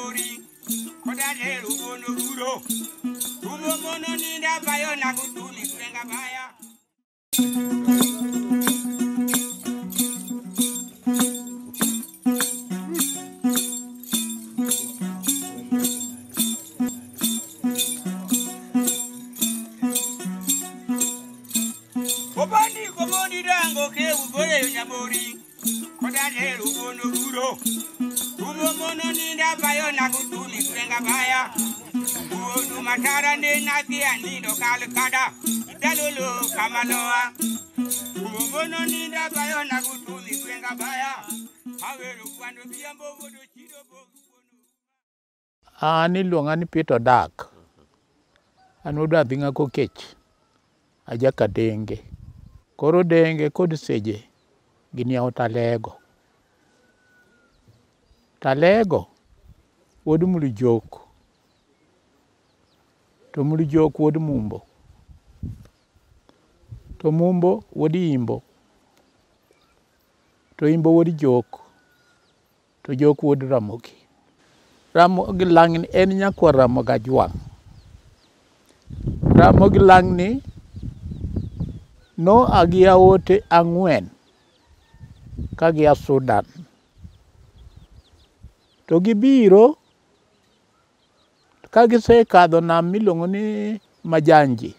nyamori koda lero bono ruro umo mono ninda bayo na kutumi kwenga baya Obani komoni dango ke ugore nyamori koda lero bono ruro umo mono ninda bayo na kutumi kwenga baya uno matara ne na kia nido kalkada dalolo kamaloa umo mono ninda bayo na kutumi kwenga baya awero kwando biambo bodo chido bogo Ani luonga ni Peter Dak. Anoda dhinga kokech. Ajaka denge. Koro denge kod seje ginyao talego. Talego wod mulu jok. To mulu jok wod mumbo. To mumbo wod imbo. To imbo wod jok. To jok wod ramogi. Ramogi lang en nyakwa ramoga juang. Ramogi lang ni no agia ote ang'wen kagia Sudan. To gibiro kagise kadho nam miluongo ni Majanji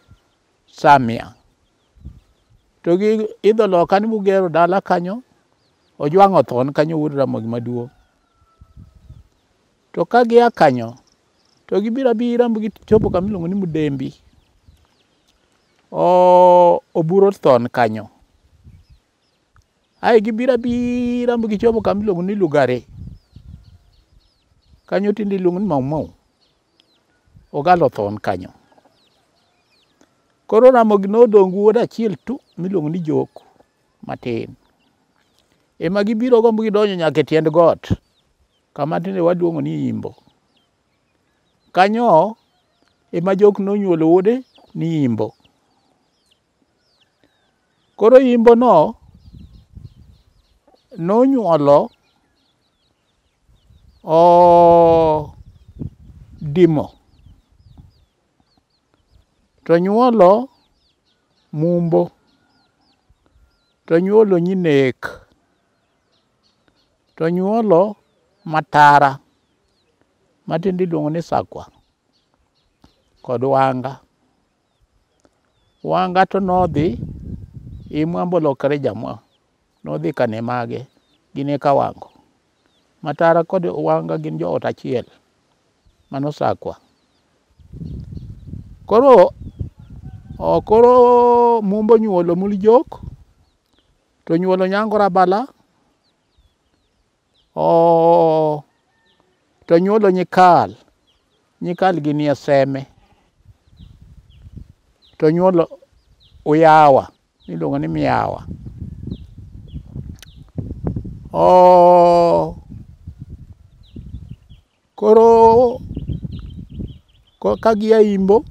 Samia. To gi idho loka ni bugero dala kanyo ojuang othon kanyo wud Ramogi maduong'. To kagia kanyo to gibira gichopo kamiluongo ni Mudembi. Oburo thon kanyo. Ai gibira gichopo kamiluongo ni Lugare. Kanyo tindi iluongo ni Maumau. Ogalo thon kanyo. Koro Ramogi nodong' wuod achiel tu miluongo ni Jok matin. Ema gibiro gombo gidonjo nyaka e tiend got. Kama tinde waduongo ni Imbo. Kanyo ema Jok nonyuolo wuode ni Imbo. Koro Imbo no nonyuolo Dimo. To nyuolo Mumbo. To nyuolo Nyinek. To nyuolo Matara. Matindi iluongo ni Sakwa. Kod Wanga. Wanga to nodhi Imwambo lokore Jamwa. Nodhi kane mage gine Kawango. Matara kod Wanga gin joot achiel. Mano Sakwa. Koro Mumbo nyuolo mul Jok. To nyuolo Nyango Rabala. To nyuolo Nyikal. Nyikal ginie Seme. To nyuolo Uyawa. Iluongo ni Miyawa. Koro kagia Imbo.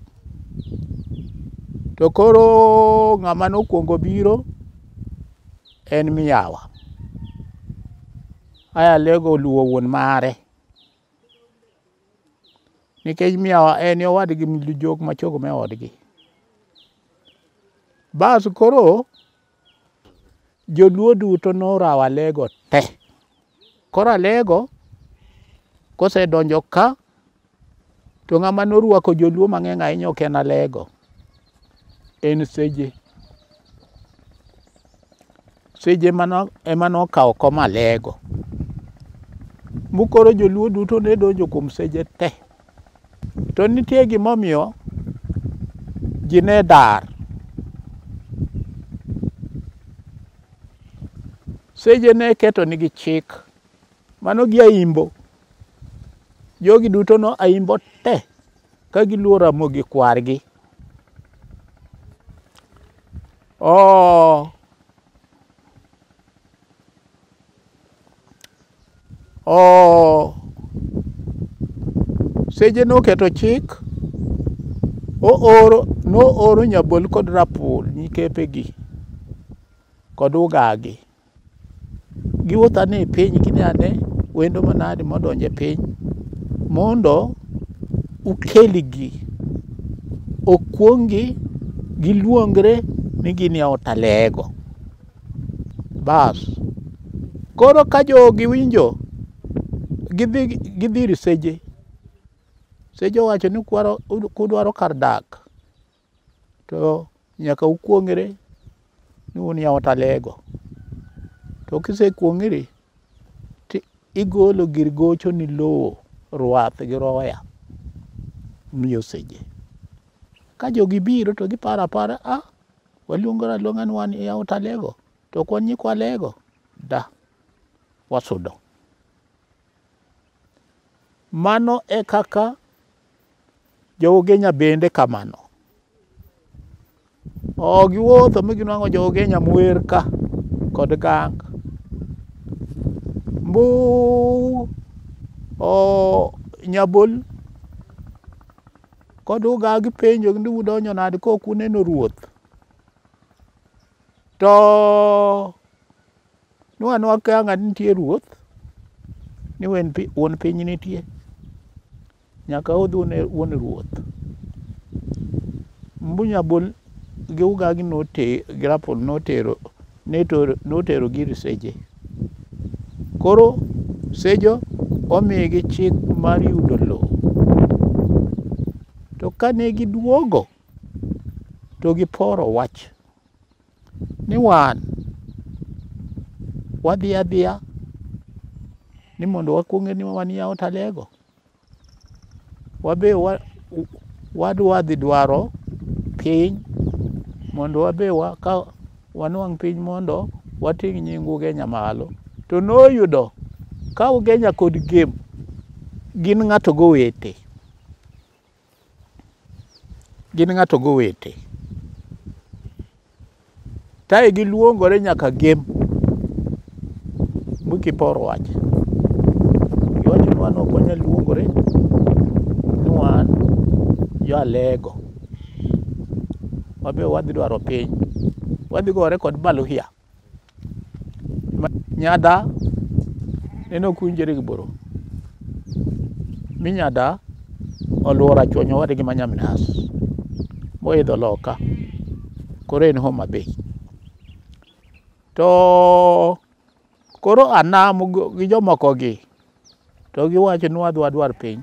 To koro ng'ama nokuongo biro en Miyawa. Aya lego luwo wuon mare. Nikech Miyawa en owadgi mulu Jok machogo me odgi. Bas koro joluo duto norawo Alego te. Koro Alego kosedonjo ka to ng'ama norwako joluo mang'eny ahinya ok en Alego. En Seje. Seje ema nokawo kom Alego. Mukoro joluo duto ne donjo kuom Seje te. To nitie gimomiyo ji ne dar. Seje ne keto nigi chik. Mano gi Aimbo. Jogi duto no Aimbo te. Ka giluwo Ramogi kwargi. Seje noketo chik. Nooro Nyabol kod Rapul nyikepegi kod Ugagi. Giwuotho ane e piny kine ane wendo manade modonjo e piny mondo ukelgi, okuongi giluongre ni gin yaot alego. Bas koro ka jogi winjo gidhir seje owacho ni kudwaro kar dak to nyaka ukuongre ni un yaot alego. To kisekuongri to igolo gir gocho ni lowo, rwath gi roya miyo seje. Ka jogi biro to giparo apara, waluongore aluonga ni wan yaot alego to ok wan nyikwa alego, wasudo. Mano e kaka jo-Ugenya bende kamano. Giwuotho mi ginwang'o jo-Ugenya mower ka kod gang. Nyabol kod ugagi penjo ni udonjo nade kok uneno ruoth. To nwan wakia ng'a nitie ruoth, ni wuon piny nitie, nyaka udhi wuon ruoth. Nyabol gi ugagi gi rapol notero gir seje. Koro sejo omigi chik mar yudo lowo. To kane giduogo to giporo wach ni wan wadhi adhiya ni mondo wakuong'e ni wan yaot alego. Wabe wadhi dwaro piny mondo wabe ka wanwang' piny mondo wating' nying Ugenya malo. To noyudo ka Ugenya kod gem gin ng'ato gowete. Tae giluongore nyaka gem. Mukiporo wach. Giwacho ni wan ok wanyal luongore ni wan jo alego. Wabe wadhi dwaro piny. Wadhi gore kod Baluhia. Nyada neno kunjere gi boro. Mi nyada oluoro achuonyo wadgi Manyamnas. Moidho loka. Koro en Homa Bay. To koro anam gi jomoko gi to giwacho ni wadhi wadwar piny.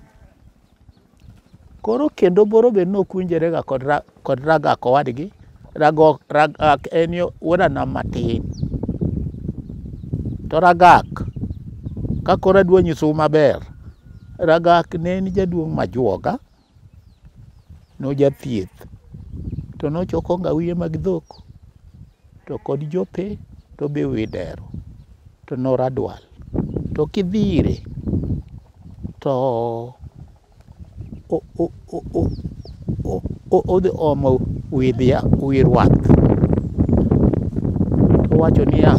Koro kendo boro be nokunjere ga kod Ragak owadgi. Ragak en wuod anam matin. To Ragak, ka koro adwa nyisou maber, Ragak ne en jaduong' majuoga, nojathieth, to nochoko ngawiye mag dhok, to kod jope, to be widero, to noradwal. To kidhire, to odhi omo wi rwath. To wacho niya,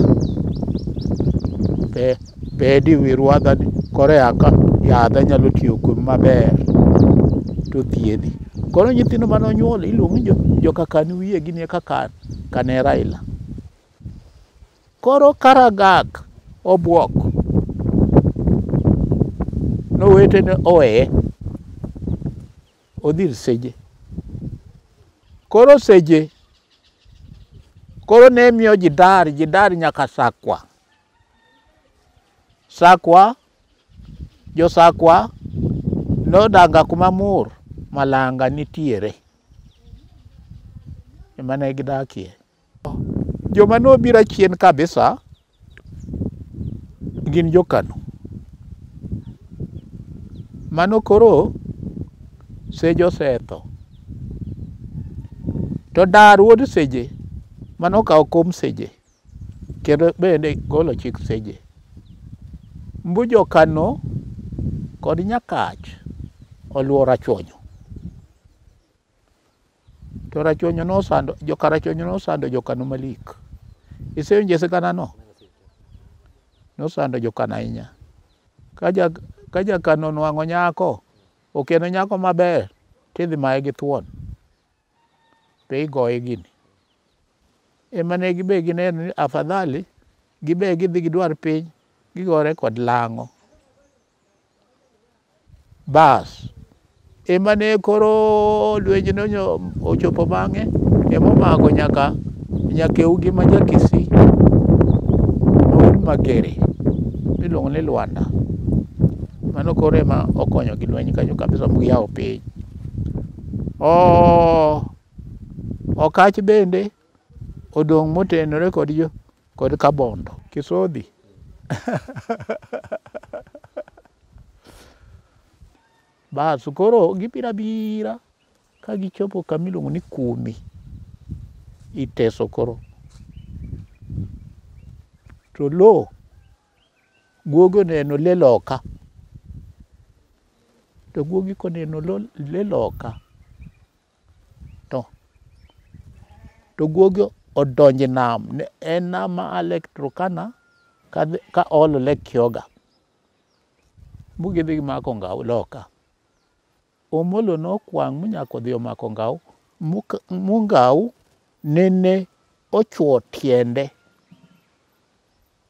bedi wi rwadhani korea ka yadha nyalo tiyo kuom maber to thiedhi. Koro nyithindo mane onyuolo iluongo joka kan wiye gini e kaka kane Raila. Koro ka Ragak obwok, nowetene oweye odhir seje. Koro seje, koro ne miyo ji dar nyaka Sakwa. Jo-Sakwa nodanga kuma mur malanga nitiere. Ema ne gidakie. Joma nobiro chien kabisa gin jokano. Mano koro seje osetho. To dar wuod seje mano okawo kom seje kendo bende golo chik seje. Jokano kod Nyakach oluwo Rachuonyo. To joka Rachuonyo nosando jokano malik. Isewinjo sigana no? Nosando jokano ahinya. Ka jakano nwang'o nyako, okendo nyako maber, tidhi maye gi thuon. Be igoye gini. Ema ne gibe gineno ni afadhali gibe gidhi gidwar piny, gigore kod lang'o. bas emane koro lwenje no ochopo bang'e emomako nyaka nyakeugi ma jakisi magere miluongo ni Lwanda. Mano koro ema okonyo gi lweny kanyo kabisa mogiyawo piny. Okach bende odong' motenore kod Kabondo Kisodhi. Bas koro gibiro abira ka gichopo kamiluongo ni Kumi iteso koro. To lo guogo neno le loka. To guogi koneno le loka to guogi odonje nam. En nam ma Lake Turkana ka olo Lake Kyoga. Mugidhi gimako ngao loka. Omolo nokwang' munyako dhi omako ngao. Mungao nene ochuo tiende.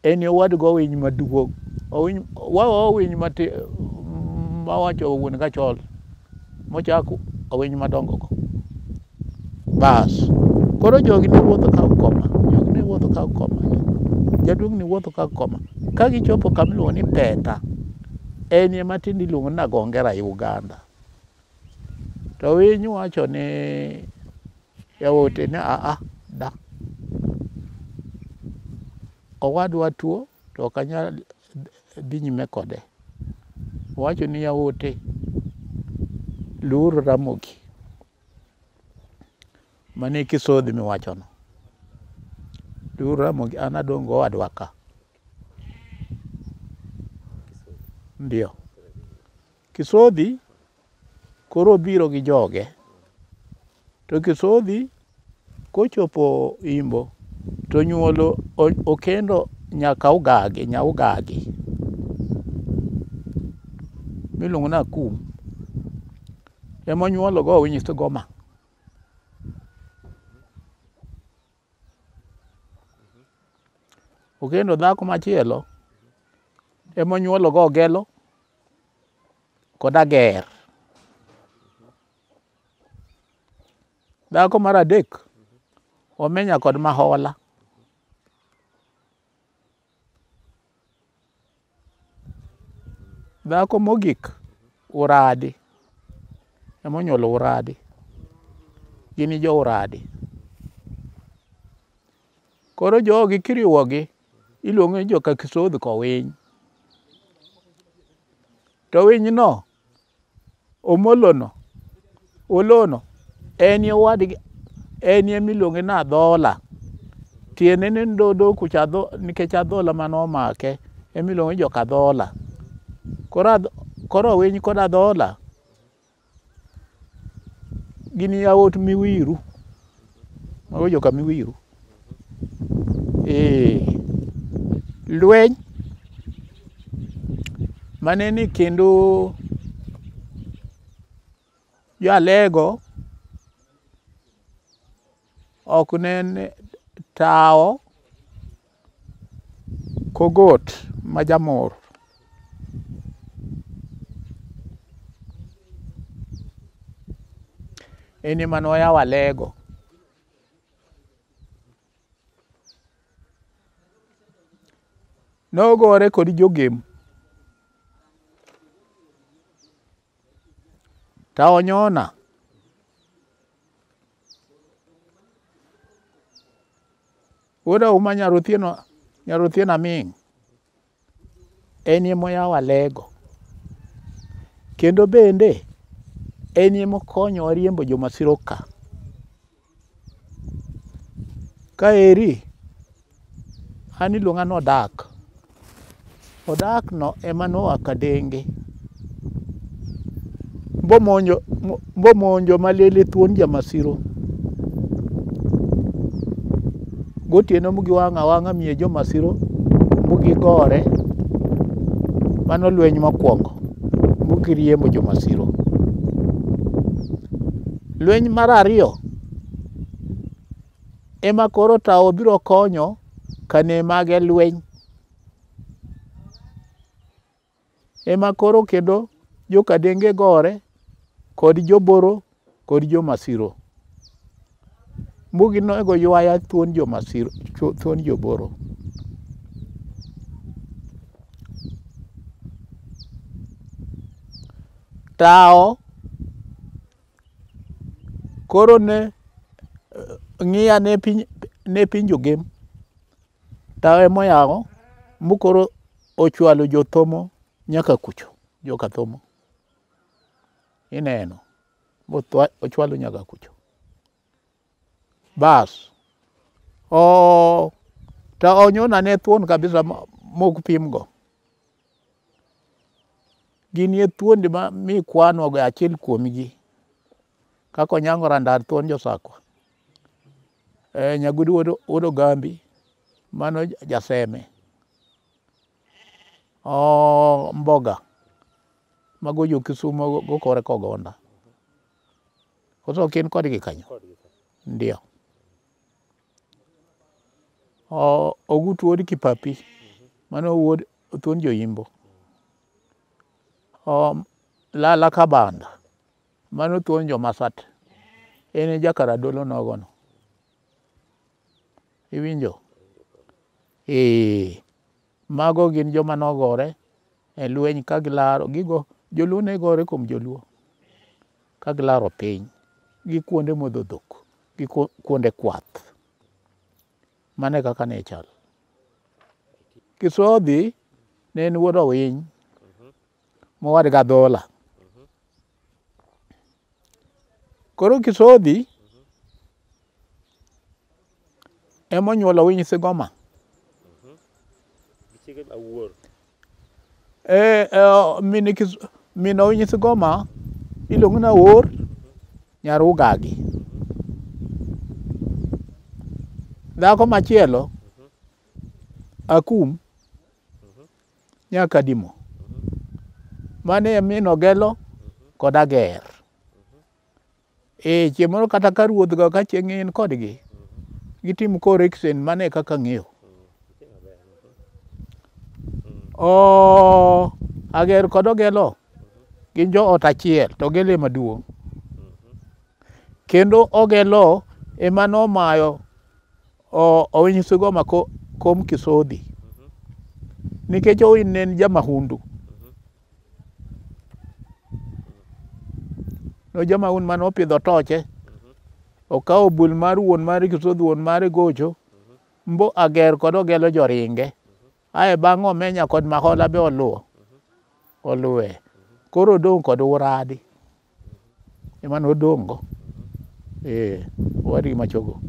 En owadgo winy maduong'. Winy mawacho wuon kachol. Mochako winy madongo go. Bas. Koro jogi ne wuotho ka koma. Jaduong' ne wuotho ka koma. Ka gichopo kamiluongo ni Peta. En ema tindi iluongo ni Nagongera Uganda. To winy wacho ni yawote ni da. Owadwa tuo to ok anyal dhi nyime kode. Wacho ni yawote NONRO Ramogi. Mane Kisodhi miwachono. NONRO Ramogi an adong' gowadwa ka. Ndio. Kisodhi koro biro gi Joge. To Kisodhi kochopo Imbo to nyuolo okendo nyaka Ugagi. Miluongo na Kum. Ema nyuolo go winy Sigoma. Okendo dhako machielo ema nyuolo go Ogelo kod Ager. Dhako mar adek Omenya kod Mahola. Dhako mogik Uradi. Ema onyuolo Uradi. Gini jo Uradi. Koro jogi kiriwogi iluongo ni joka Kisodhi kowiny. To winy no Omolono Olono en owadgi en emiluongo ni Adhola. Tiende ne ndodo kucha nikech adhola manomake emiluongo ni joka Adhola. Koro winy kod adhola gini yawot Miwiru. Mago joka Miwiru. Lweny maneni kendo jalego ok nen Tao Kogot majamor. Eni manoyawo Alego. Nogore kod jogem. Tao Nyona. Wuoda uma Nyarothieno Aming'. En emoyawo Alego. Kendo bende en emokonyo riembo jomasiro ka. Kaeri an iluonga nodak. Odak no ema noa Kadenge. Bomonjo malele thuon jamasiro. Gotieno mugiwang'a miye jomasiro mugigore. Mano lweny mokwongo mugiriembo jomasiro. Lweny mar ariyo ema koro Tao biro konyo kane mage lweny. Ema koro kendo Jokadenge gore kod joboro kod jomasiro. Mbugi noego ywaya thuon jomasiro, thuon joboro. Tao koro ne ng'iya ne piny jogem. Tao emoyao mukoro ochwalo jothomo nyaka kucho, joka thomo. Ineno, ochwalo nyaka kucho. Bas, Tao onyona ne thuon kabisa mok pim go. Gini e thuondi ma mikwano go achiel kuomgi. Kako nyango randar thuon josakwa. Nyagudu Odo Gambi, mano jaseme. Mboga, mago jo Kisumo go kore kogonda. Koso kin kodgi kanyo. Ndio. Ogutu Wuod Kipapi, mano wuod thuon joimbo. Lala Kabanda, mano thuon jomasat. Ene jakaradolo nogono. Iwinjo? Mago gin joma nogore e lweny ka gilaro gigo. Joluo ne gore kuom joluo ka gilaro piny gi kuonde modho dhok gi kuonde kwath. Mane kaka ne chal. Kisodhi ne en wuod Owiny mowad gadhola. Koro Kisodhi emonyuolo Owiny Sigoma. Min Owiny Sigoma iluongo ni Awuor nyar Ugagi. Dhako machielo Akum nyaka Dimo. Mane min Ogelo kod Ager. Chiemoro kata ka ruoth go ka chieng' in kodgi gitim correction mane kaka ng'eyo. Ager kod Ogelo gin jo ot achiel to Ogelo ema duong'. Kendo Ogelo ema nomayo Owiny Sigoma kom Kisodhi. Nikech Owiny ne en jamahundu. No jamahundu mane opidho toche. Okawo bul mar wuon mare Kisodhi, wuon mare gocho. Mbo Ager kod Ogelo joringe. Ae bang' Omenya kod Mahola be oluwe. Koro odong' kod Uradi. Ema nodong' go. Owadi machogo.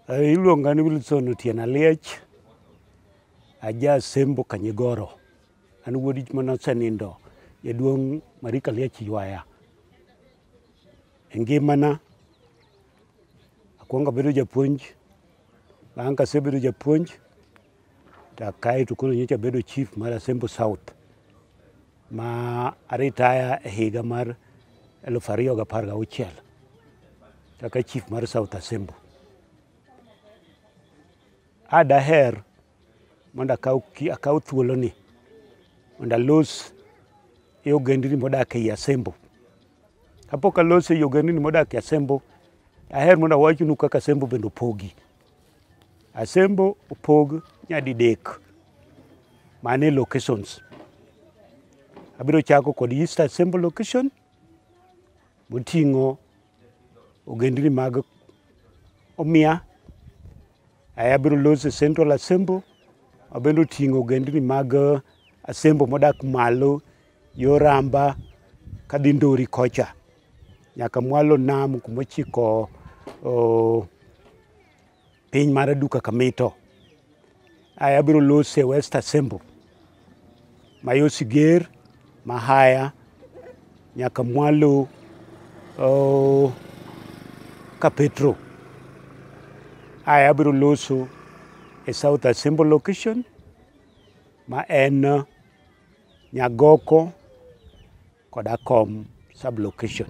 Iluonga ni Wilson Otieno Liech. Aja Sembo Kanyigoro. An wuod manosenindo jaduong' Marika Liech ywaya. E ngimana akwongo abedo japuonj. Bang' kasebedo japuonj kae to koro nyocha bedo chief mar Sembo South ma aritaya e higa mar 2016 kaka chief mar South Asembo. Adaher mondo akaw thuoloni mondo alos e ogendni modak ei Asembo. Kapok alos e ogendni modak e Asembo, aher mondo awachnu kaka Asembo bende opogi. Asembo opog nyadidek mane locations. Abiro chako kod East Asembo location moting'o ogendni mag Omia. Abiro loso Central Asembo, abendo oting'o ogendni mag Asembo modak malo Yoramba kadhi Ndori kocha nyaka mwalo nam kumochiko piny mar Duka Kamito. Abiro lose West Asembo mayo Siger, Mahaya nyaka mwalo Kapetro. Abiro loso e South Asembo location ma en Nyagoko kod Akom sub location.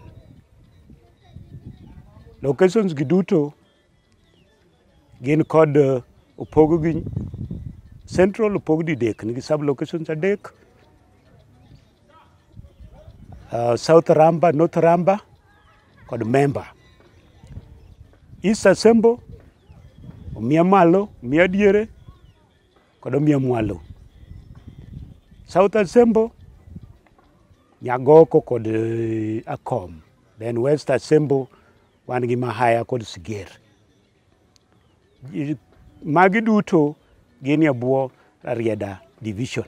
Locations gi duto gin kod opog gi Central opog didek nigi sub locations adek. South Ramba, North Ramba kod Memba. East Asembo omiya malo, omiya diere kod omiya mwalo. South Asembo Nyagoko kod Akom. Then West Asembo wan gi Mahaya kod Siger. Magi duto gin e bwo Rarieda Division.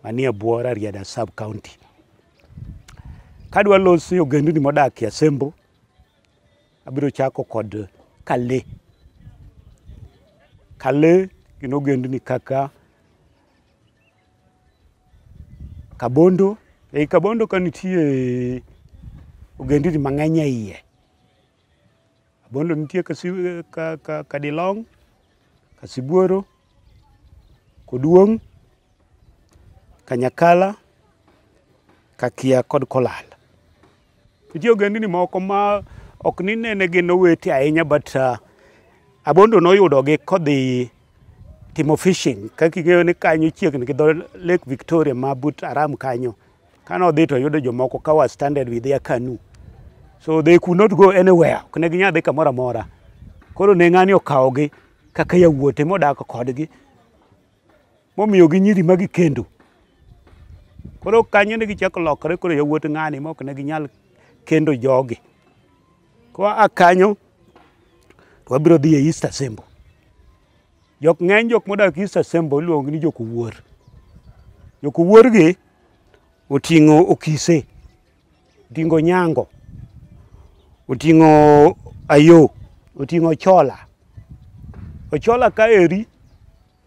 Manie bwo Rarieda Sub County. Kadwa loso ogendni modak e Asembo, abiro chako kod Kale. Kale gin ogendni kaka Kabondo. Ei Kabondo ka nitie ogendni mang'eny e iye. Kabondo nitie Kadilong, Kasibuoro, Koduong', Kanyakala, Kakia kod Kolal. Nitie ogendni moko ma ok ni nene gin owete ahinya, but Abondo noyudogi kodhi timo fishing. Kaka ing'eyo ni kanyo chiegni gi dho Lake Victoria ma but Aram kanyo. Kanodhi to yudo jomoko ka was stranded with their canoe. So they could not go anywhere. Ok ne ginyal dhi kamoro amora. Koro ne ng'ani okawogi kaka yawuote modak kodgi, momiyo gi nyiri magi kendo. Koro kanyo ne gichako lokore koro yawuot ng'ani ma ok ne ginyal kendo jogi. Ko a kanyo to wabiro dhi e East Asembo. Ng'eny jok modak East Asembo iluongo ni jokowuor. Jokowuor gi oting'o Okise, oting'o Nyango, oting'o Ayo, oting'o Chola. Ochola ka eri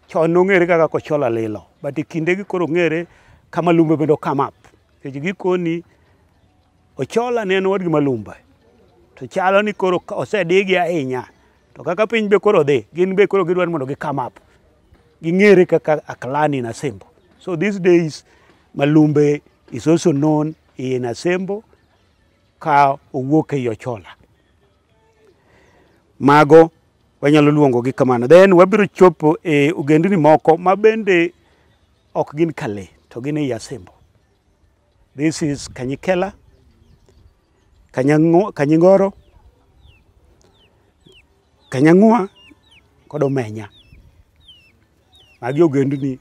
chon nong'ere kaka Kochola lilo, but e kindegi koro ng'ere ka Malumbe bende come up. Nikech gikoni Ochola ne en wadgi Malumbe, to chalo ni koro osedigi ahinya. To kaka piny be koro dhi, gin be koro gidwaro mondo gi come up. Ging'ere kaka a clan in Asembo. So these days Malumbe is also known in Asembo ka owuok e Ochola. Mago wanyalo luongo gi kamano. Then wabiro chopo e ogendni moko ma bende ok gin Kale to gin e Asembo. This is Kanyikela, Kanyingoro, Kanyang'ua kod Omenya. Magi ogendni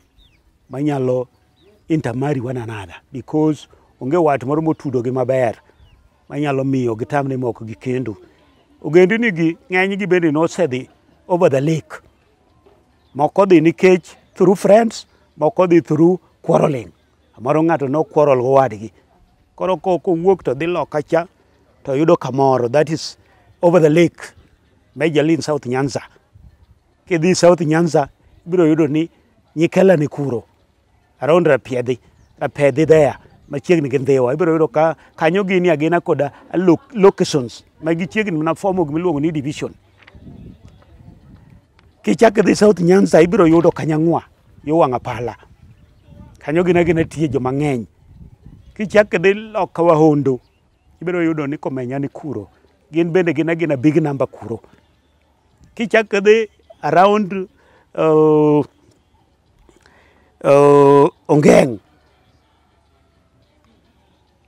manyalo intermarry one another because onge wat moro motudo gi maber manyalo miyo gitamne moko gi kendo. Ogendni gi ng'eny gi bende nosedhi over the lake. Moko dhi nikech through friends, moko dhi through quarreling. Amaro ng'ato no quarrel go wadgi. Koro kowuok to dhi loka cha to yudo kamoro, that is over the lake, majorly in South Nyanza. Kidhi South Nyanza biro yudo ni Nyikela ni kuro around Rapedhi there machiegni gi Ndhiwa. Ibiro yudo ka kanyo gini agina koda locations ma gichiegni mana formo gimiluongo ni division. Kichak dhi South Nyanza ibiro yudo Kanyang'ua yo Wang'apala. Kanyo gina tiye joma ng'eny. Kichak dhi loka Wahondo ibiro yudo ni Komenya ni kuro. Gin bende gina big number kuro. Kichak dhi around Ongeng,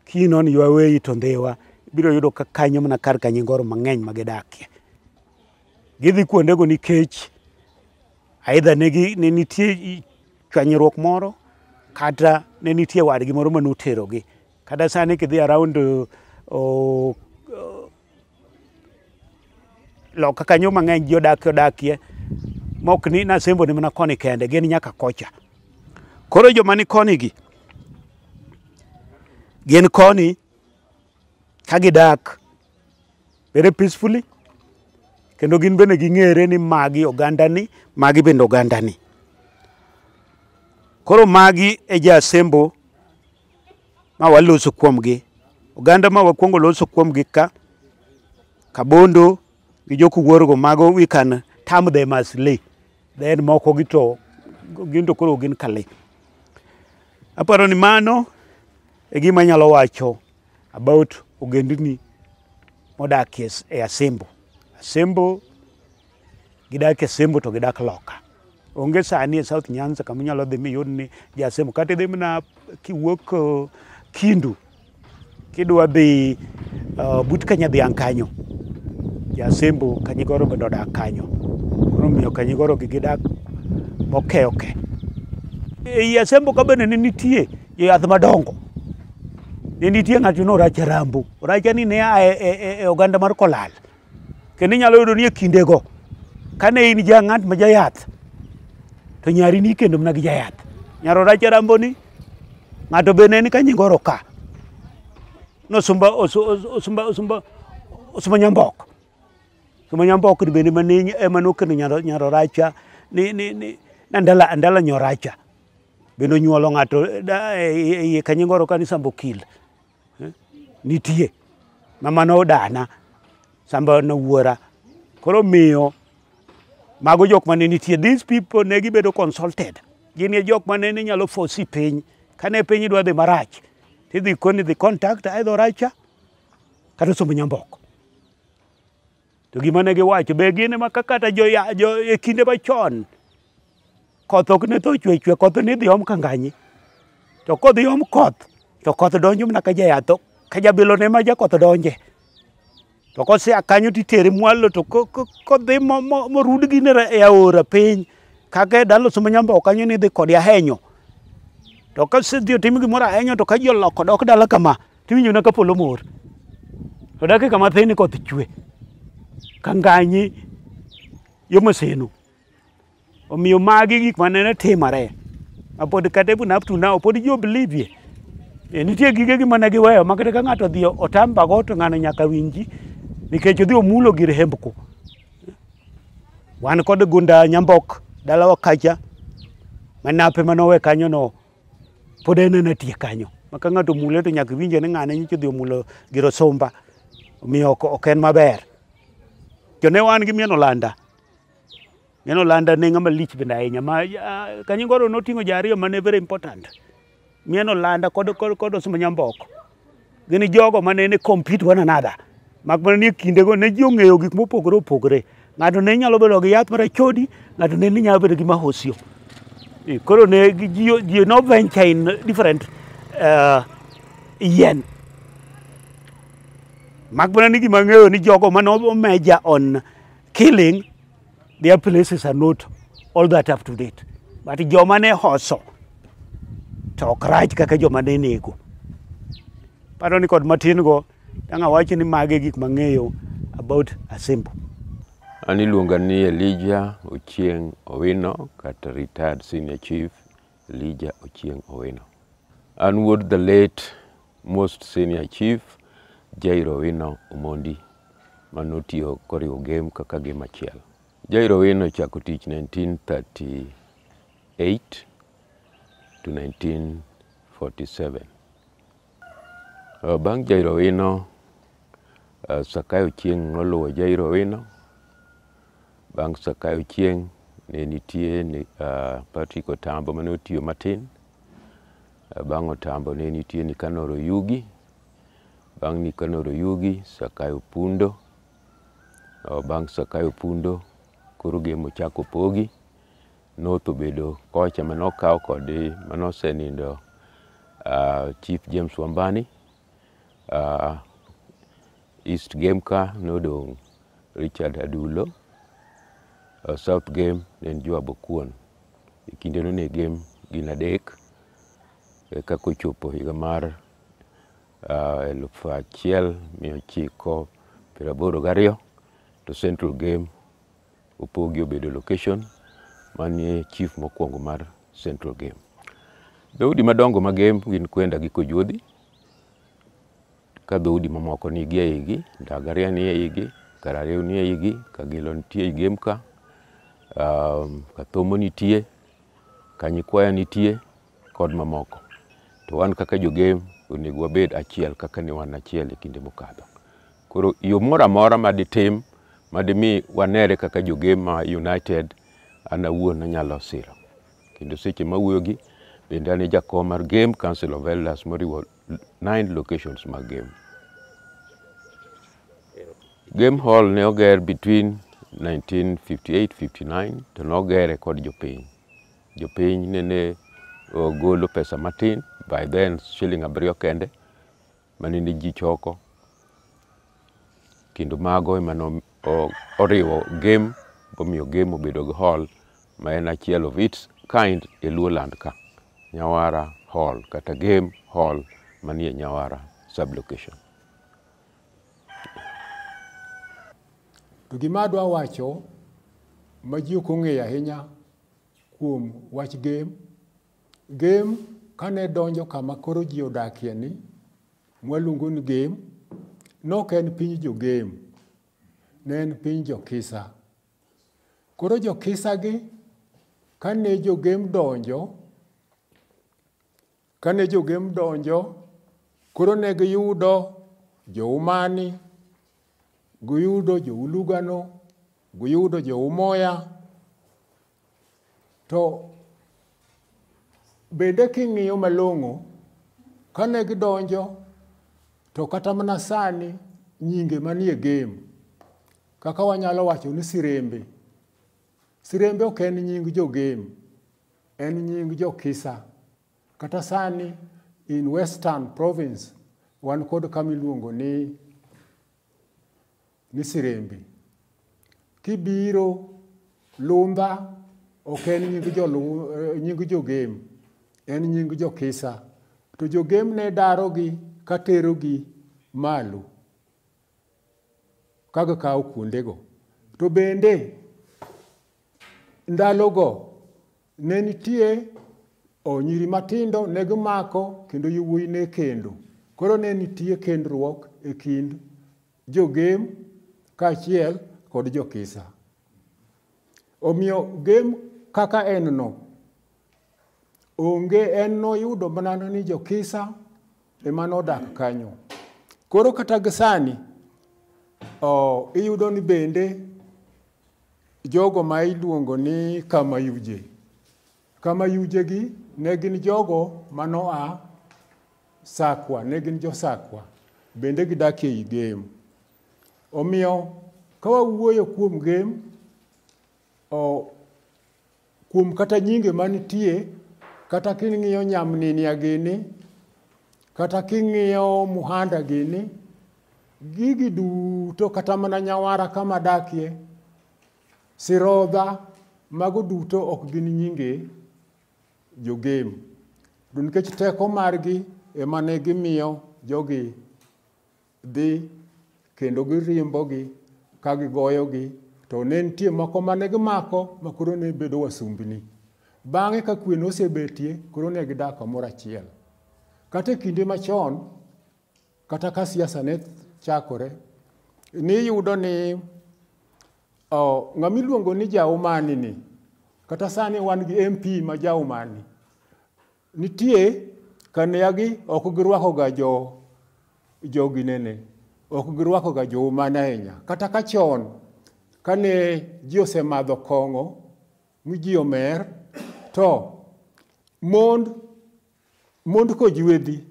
kinon your way to Ndhiwa, biro yudo ka kanyo mana kar Kanyingoro mang'eny magidakie. Gidhi kuondego nikech aidha ne nitie chwanyruok moro kata ne nitie wadgi moro manoterogi. Kata sani kidhi around loka kanyo mang'eny ji odakie mok ni Asembo ni mana koni kende, gin nyaka kocha. Koro joma ni koni gi gin koni ka gidak very peacefully, kendo gin bende ging'ere ni magi ogandani, magi bende ogandani. Koro magi e ja Asembo ma waloso kuomgi. Oganda ma wakwongo loso kuomgi ka Kabondo gi jokowuorgo, mago we can term them as lay. Then moko gin to koro gin Kale. Aparo ni mano e gima nyalo wacho about ogendni modak e Asembo. Asembo gidak e Asembo to gidak loka. Onge sani e South Nyanza kama nyalo dhi miyud ni ja Asembo. Kata dhi mana kiwuok Kindu kidwa dhi but Kanyadhiang' kanyo, Jasembo Kanyigoro bende odak kanyo, koro omiyo Kanyigoro gi gidak moke. Ei Asembo ka bende ne nitie yath madongo, ne nitie ng'ato no Racha Rambo. Racha ni ne e oganda mar Kolal, kendo inyalo yudo ni e kindego kane in ng'at ma jayath to nyari ni kendo mana gi jayath. Nyaro Racha Rambo ni ng'ato be ne ni Kanyigoro ka no Osumba Nyambok. Osumba Nyambok bende mane ema nokendo nyaro Racha ni Andala Nyoracha bende onyuolo ng'ato e Kanyigoro ka ni Sambokil. Nitie mama no dana Samba no wuora. Koro miyo mago jok mane nitie, these people ne gibedo consulted. Gin e jok mane ni nyalo fosi piny kane piny dwa dhi marach, tidhi koni dhi contact either Racha kata Osumba Nyambok. To gima ne giwacho be gin ema kata e kinde machon koth ok ne tho chwe, koth ne dhi om Kanganyi, to kodhi om koth to koth donjo mana ka jayath, ka jabilo ne ma jakoth donje, to kosea kanyo titere mwalo, to kodhi morud gi e aora piny kaka dalo Osumba Nyambok kanyo ni dhi kod ahenyo, to kasedhi otim gimoro ahenyo, to ka ji oloko dok dala kama tiwinjo na ka polo mor, to dakika mathin koth chwe Kanganyi yo Maseno. Omiyo magi gik manene timore mapod kata even up to now pod ji oblivie. Nitie gige gi mane giweyo ma kata ka ng'ato dhi otambago to ng'ano nyaka winji nikech odhi omulo gir hembko. Wan kod Gunda Nyambok dalawa kacha, manape manowe kanyo no pod en nitie kanyo, ma ka ng'ato mule to nyaka winje ni ng'ane nyicho dhi omulo gir Osumba. Omiyo ok en maber. To ne wan gi Mieno Landa. Mieno Landa ne ng'ama lich bende ahinya, ma Kanyigoro noting'o ji ariyo mane very important. Mieno Landa kod Osumba Nyambok gin jogo mane ne compete one another, mak mana ni kindego ne ji ong'eyo gik mopogore opogore. Ng'ato ne nyalo bedo gi yath marachodi, ng'ato ne nyalo bedo gi mahosio. Koro ne ji no venture in different yien. Mak mana ni gima ng'eyo ni jogo mano measure on killing, their places are not all that up to date. But joma ne hoso to ok rach kaka joma ne nego. Paro ni kod matin go tanga wacho ni mage gik mang'eyo about Asembo. An iluonga ni Elijah Ochieng Owino, kata retired senior chief Elijah Ochieng Owino. An wuod the late most senior chief Jairo Owino Omondi manotiyo koriwo game kaka game achiel. Jairo Owino chako tich 1938 to 1947. Bang' Jairo Owino, Sakayo Ochieng noluwo Jairo Owino. Bang' Sakayo Ochieng ne nitie ni Patrick Otambo mane otiyo matin. Bang' Otambo ne nitie ni Kanoro Yugi. Bang' ni Kanoro Yugi, Sakayo Pundo. Bang' Sakayo Pundo koro game ochako pogi. North obedo kocha manokaw kod manosenindo Chief James Wambani. East game ka nodong Richard Adulo. South game ne Joab Okuon. Kinde no ne game gin adek kaka ochopo higa mar 1982 to Central game opogi obedo location manie chief mokwongo mar Central game. Dhoudi madongo ma game gin Kwenda gi Kojuodhi, ka dhoudi mamoko nigi eigi, Ndagaria ni eigi, Karariw ni eigi, Kagilo nitie e game ka, Kathomo nitie, Kanyikwaya nitie kod mamoko. To wan kaka jo game onego wabed achiel kaka ne wan achiel e kinde mokadho. Koro yo moro amora maditim madimi wanere kaka jo game ma united, an awuon anyalo siro. Kendo seche mawuoyogi bende an jakom mar game Council of Elders moriwo 9 locations mag game. Game hall ne oger between 1958-59 to nogere kod jopiny. Jopiny nene golo pesa matin by then shilling 7 kende manini ji choko kendo mago emano oriwo game bomiyo game obedo gi hall ma en achiel of its kind e Luo land ka, Nyawara Hall kata game hall manie Nyawara sublocation. To gima adwa wacho ma ji ok ong'eyo ahinya kuom wach game kane donjo kama koro ji odakie ni mwaluongo ni game, nok en piny jo game, ne en piny jo kisa. Koro jo kisa gi kane jo game donjo koro ne giyudo jo Umani, giyudo jo Ulugano, giyudo jo Umoya. To bende king'iyo malong'o kane gidonjo to kata mana sani nyinge manie game kaka wanyalo wacho ni Sirembe. Sirembe ok en nying jo game, en nying jo kisa. Kata sani in Western Province wan kod kamiluongo ni Sirembe. Kibiro Lumba ok en nying jo game, en nying jo kisa. To jo game ne darogi katerogi malo kaga kawo kuondego. To bende ndalogo ne nitie nyiri matindo ne gimako kendo yawuoyi ne kendo. Koro ne nitie kendruok e kind jo game kaachiel kod jo kisa. Omiyo game kaka en no onge, en noyudo mana ni jo kisa ema nodak kanyo. Koro kata gisani iyudo ni bende jogo ma iluongo ni kamayuje. Kamayuje gi ne gin jogo manoa Sakwa, ne gin jo Sakwa, bende gidakie ei game. Omiyo ka wawuoyo kuom game, kuom kata nyinge manitie, kata king'iyo Nyamnini gini, kata king'iyo Muhanda gini, gigi duto kata mana Nyawara kama dakie, Sirodha, mago duto ok gin nyinge jo game. Nikech teko margi ema ne gimiyo jogi dhi kendo giriembogi ka gigoyogi. To ne nitie moko mane gimako makoro ne bedo wasumbni. Bang'e ka kwe nosebetie koro ne gidak kamoro achiel. Kata kinde machon, kata ka siasa ne chakore, ni yudo ni ng'ama iluongo ni Jaumani ni, kata sani wan gi MP ma Jaumani, nitie kaneagi ok girwako ga jogi nene, ok girwako ga jo Umani ahinya. Kata ka chon kane ji osemadho kong'o mi ji omer, to mond kojwedhi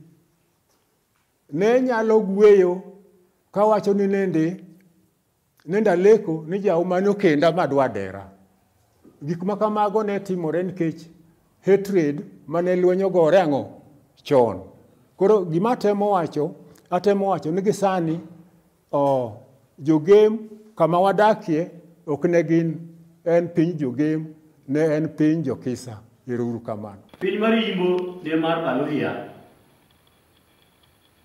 ne nyalo gweyo kawacho ni nende aleko ni Jaumani okenda madwa dera. Gik ma kamago ne timore nikech hatred mane lwenyo gore ang'o chon. Koro gima atemo wacho ni gisani jo game kama wadakie ok ne gin en piny jo game, ne en piny jo kisa. Ero uru kamano. Piny mar Yimbo ne mar Balohia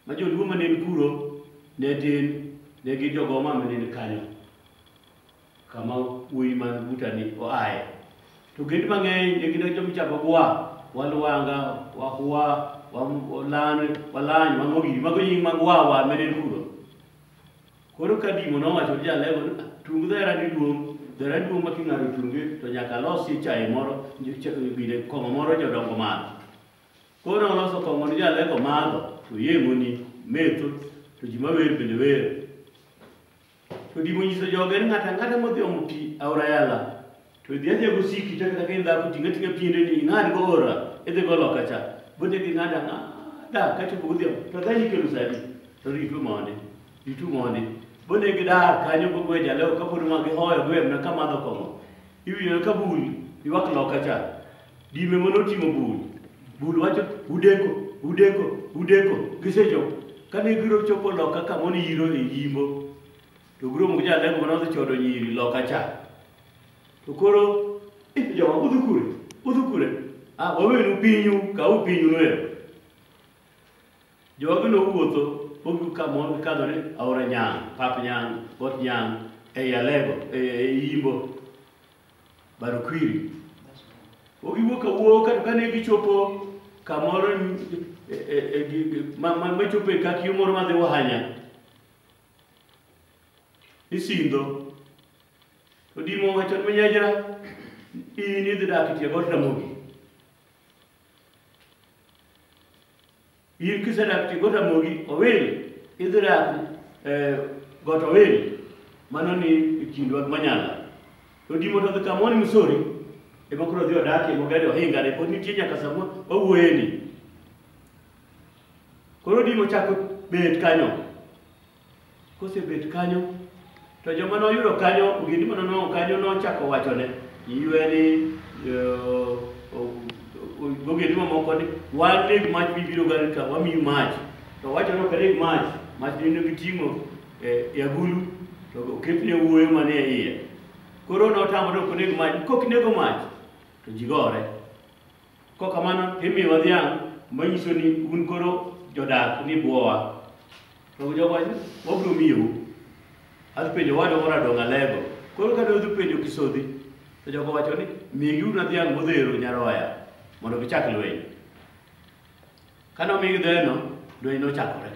ma joluo mane kuro ne tin ne gi jogoma mane kanyo kama wuoyi man butani oaye. To gin mang'eny ne gin joma chako gwa, Waluanga, Wahua, Walany, Wang'ogiri, mago nying mag wawa mane kuro. Koro Kadimo nowacho jalego tung dhera duong' ma king'ado tunge to nyaka losi chae moro, bide kong'o moro jodongo madho. Koro noloso kong'o ni jalego madho, to yeng'oni metho, to ji mawer bende wer. To Dimo nyiso Joge ni ng'ata modhi omo pi aora Yala, to dhi adhi gosiki to kata ka in dhako ting'a piende ni ing'ad go ora, idhi go loka cha. Bote gi ng'ada kachopo godhiambo, to dhani kelo sadi, to ritu monde. Bone gidar kanyo gogwe jaleo kapod ma gihoyo gwemna ka madho kong'o. Iwinjo ka bul ywak loka cha. Dime monotimo bul wacho udeko udeko gisechopo kane giro chopo loka kamoni yiro e yimbo to giro mo jalego manodhi chodo nyiri loka cha to koro jowa udhu kure wawenu pinyu kau pinyu noero jowa gino wuotho pogu kamon kadhore aora nyang pap nyang bot nyang e yalego e yimbo baro kwiri ogiwuok kane gichopo kamoro machopo e kaki moro madhi wahanya isindho to dimo wachon menyajra in idhi dak tie got Ramogi in kisedak tie got Ramogi owil idhi dak got owil mano ni kindwa Manyala to dimo to dhi kamoni Misori ema koro dhi odakie mogado ohinga ne pod nitie nyaka sama wawuoyeni koro dimo chako bet kanyo kosebet kanyo to joma noyudo kanyo ogindi manono kanyo nochako wachone iweni ogindi mamoko ni wan neg mach bibiro gari ka wamiyu mach to wachono ka neg mach nino giting'o e agulu to oketne wuoyo mane e iye koro notamore ok oneg mach kokinego mach to ji gore kokamano imiwa dhiang' manyiso ni un koro jodak ni buowa to jogo wabiro miyou adhi penjo wado moro adong' alego koro kane odhi penjo Kisodhi to jogo wacho ni migiuru dhiang' modhero nyaroya mondo gichak lweny kane omigi dheno lweny nochakore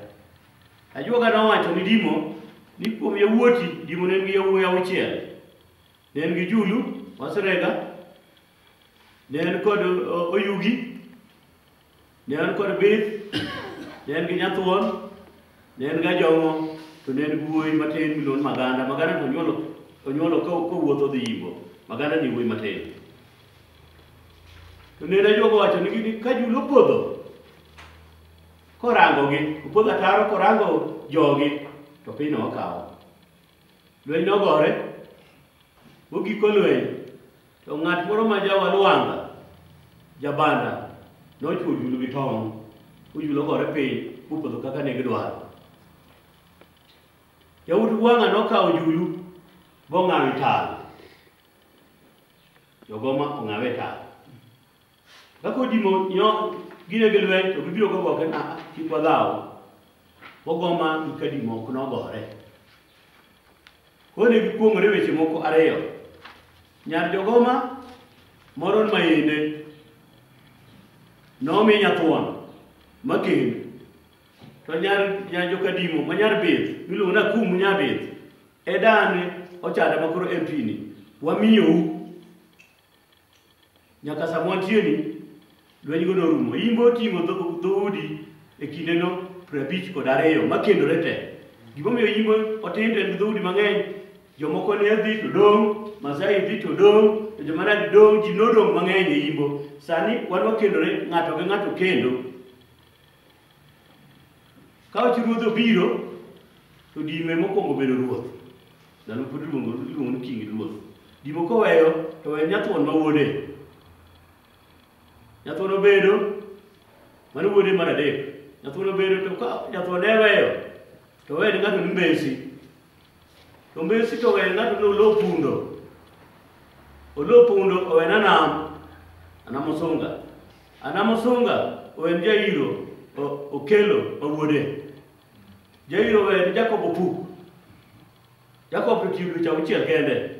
ajuoga nowacho ni Dimo ni kuom yawuoti Dimo ne en gi yawuoyi 6 ne en gi Julu Wasrega ne en kod Oyugi ne en kod Bith ne en gi Nyathuon ne en ga Jong'o to ne en wuoyi matin miluongo Maganda to onyuolo kowuotho dhi Yimbo Maganda ni wuoyi matin to ne ajuoga wacho ni ka Julu opodho korangogi opodho ataro korango jogi to piny okawo lweny nogore mogiko lweny to ng'at moro ma Jawalwanga Jabanda nochuo Julu gi tong' Julu ogore piny opodho kaka ne gidwaro yawuot Wang'a nokawo Julu bong'awe tal jogoma ong'awe tal kaka Dimo gine gi lweny to gibiro goboke na kik wadhaw bogoma ka Dimo ok nogore kone gikwong'ore weche moko ariyo nyar jogoma moro maende nomi Nyathuon makendo to nyar joka Dimo ma nyar Bith miluongo na Kum Nyabith e dane ochada makoro MP ni wamiyou nyaka sama wantieni lweny go norumo Yimbo oting'o dhoudi e kindeno 52 makendore te gimomiyo Yimbo otindo en gi dhoudi mang'eny jomoko ne dhi to dong' Masai dhi to dong' to joma nadi dong' ji nodong' mang'eny e Yimbo sani wan wakendore ng'ato gi ng'ato kendo ka wach ruoth obiro to Dimo mokwongo bedo ruoth dhano pod iluongo ni king ruoth Dimo koweyo to we Nyathuon ma wuode Nyathuon obedo mano wuode mar adek Nyathuon obedo to ka Nyathuon ne weyo to we ng'ato ni Mbesi to Mbesi to we ng'ato ni Olopundo owe na Anamosunga owe ni Jairo Okelo ma wuode Jairo owe ni Jacob Opuk Jacob to tiyo dweche 6 kende